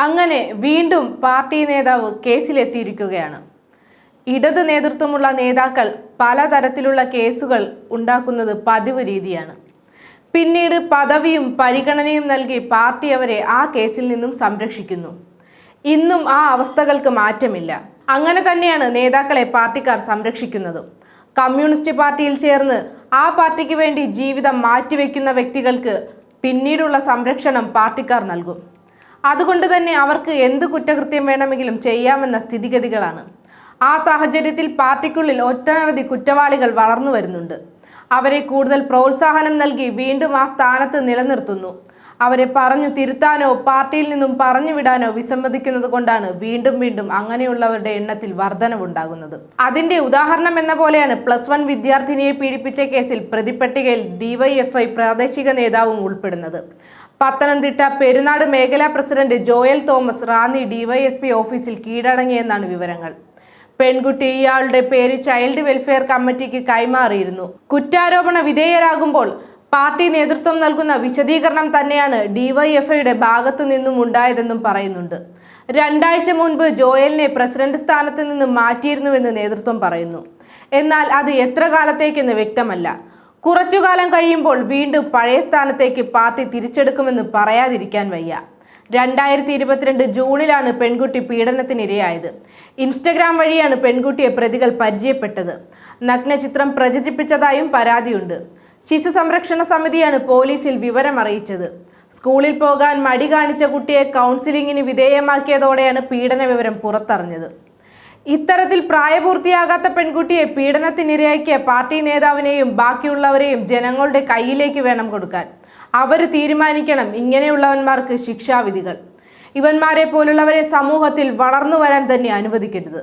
അങ്ങനെ വീണ്ടും പാർട്ടി നേതാവ് കേസിലെത്തിയിരിക്കുകയാണ്. ഇടത് നേതൃത്വമുള്ള നേതാക്കൾ പലതരത്തിലുള്ള കേസുകൾ ഉണ്ടാക്കുന്നത് പതിവ് രീതിയാണ്. പിന്നീട് പദവിയും പരിഗണനയും നൽകി പാർട്ടി അവരെ ആ കേസിൽ നിന്നും സംരക്ഷിക്കുന്നു. ഇന്നും ആ അവസ്ഥകൾക്ക് മാറ്റമില്ല. അങ്ങനെ തന്നെയാണ് നേതാക്കളെ പാർട്ടിക്കാർ സംരക്ഷിക്കുന്നതും. കമ്മ്യൂണിസ്റ്റ് പാർട്ടിയിൽ ചേർന്ന് ആ പാർട്ടിക്ക് വേണ്ടി ജീവിതം മാറ്റിവെക്കുന്ന വ്യക്തികൾക്ക് പിന്നീടുള്ള സംരക്ഷണം പാർട്ടിക്കാർ നൽകും. അതുകൊണ്ട് തന്നെ അവർക്ക് എന്ത് കുറ്റകൃത്യം വേണമെങ്കിലും ചെയ്യാമെന്ന സ്ഥിതിഗതികളാണ്. ആ സാഹചര്യത്തിൽ പാർട്ടിക്കുള്ളിൽ ഒട്ടനവധി കുറ്റവാളികൾ വളർന്നു വരുന്നുണ്ട്. അവരെ കൂടുതൽ പ്രോത്സാഹനം നൽകി വീണ്ടും ആ സ്ഥാനത്ത് നിലനിർത്തുന്നു. അവരെ പറഞ്ഞു തിരുത്താനോ പാർട്ടിയിൽ നിന്നും പറഞ്ഞു വിടാനോ വിസമ്മതിക്കുന്നത് കൊണ്ടാണ് വീണ്ടും വീണ്ടും അങ്ങനെയുള്ളവരുടെ എണ്ണത്തിൽ വർധനവുണ്ടാകുന്നത്. അതിന്റെ ഉദാഹരണം എന്ന പോലെയാണ് +1 വിദ്യാർത്ഥിനിയെ പീഡിപ്പിച്ച കേസിൽ പ്രതിപട്ടികയിൽ DYFI പ്രാദേശിക നേതാവും ഉൾപ്പെടുന്നത്. പത്തനംതിട്ട പെരുന്നാട് മേഖലാ president Joel Thomas Ranni DYSP ഓഫീസിൽ കീഴടങ്ങിയെന്നാണ് വിവരങ്ങൾ. പെൺകുട്ടി ഇയാളുടെ പേര് ചൈൽഡ് വെൽഫെയർ കമ്മിറ്റിക്ക് കൈമാറിയിരുന്നു. കുറ്റാരോപണ വിധേയരാകുമ്പോൾ പാർട്ടി നേതൃത്വം നൽകുന്ന വിശദീകരണം തന്നെയാണ് DYFIയുടെ ഭാഗത്തു നിന്നും ഉണ്ടായതെന്നും പറയുന്നുണ്ട്. 2 ആഴ്ച മുൻപ് ജോയലിനെ പ്രസിഡന്റ് സ്ഥാനത്ത് നിന്ന് മാറ്റിയിരുന്നുവെന്ന് നേതൃത്വം പറയുന്നു. എന്നാൽ അത് എത്ര കാലത്തേക്കെന്ന് വ്യക്തമല്ല. കുറച്ചുകാലം കഴിയുമ്പോൾ വീണ്ടും പഴയ സ്ഥാനത്തേക്ക് പാർട്ടി തിരിച്ചെടുക്കുമെന്ന് പറയാതിരിക്കാൻ വയ്യ. 2022 ജൂണിലാണ് പെൺകുട്ടി പീഡനത്തിനിരയായത്. ഇൻസ്റ്റഗ്രാം വഴിയാണ് പെൺകുട്ടിയെ പ്രതികൾ പരിചയപ്പെട്ടത്. നഗ്നചിത്രം പ്രചരിപ്പിച്ചതായും പരാതിയുണ്ട്. ശിശു സംരക്ഷണ സമിതിയാണ് പോലീസിൽ വിവരം അറിയിച്ചത്. സ്കൂളിൽ പോകാൻ മടി കാണിച്ച കുട്ടിയെ കൗൺസിലിങ്ങിന് വിധേയമാക്കിയതോടെയാണ് പീഡന വിവരം പുറത്തറിഞ്ഞത്. ഇത്തരത്തിൽ പ്രായപൂർത്തിയാകാത്ത പെൺകുട്ടിയെ പീഡനത്തിനിരയാക്കിയ പാർട്ടി നേതാവിനെയും ബാക്കിയുള്ളവരെയും ജനങ്ങളുടെ കയ്യിലേക്ക് വേണം കൊടുക്കാൻ. അവർ തീരുമാനിക്കണം ഇങ്ങനെയുള്ളവന്മാർക്ക് ശിക്ഷാവിധികൾ. ഇവന്മാരെ പോലുള്ളവരെ സമൂഹത്തിൽ വളർന്നു വരാൻ തന്നെ അനുവദിക്കരുത്.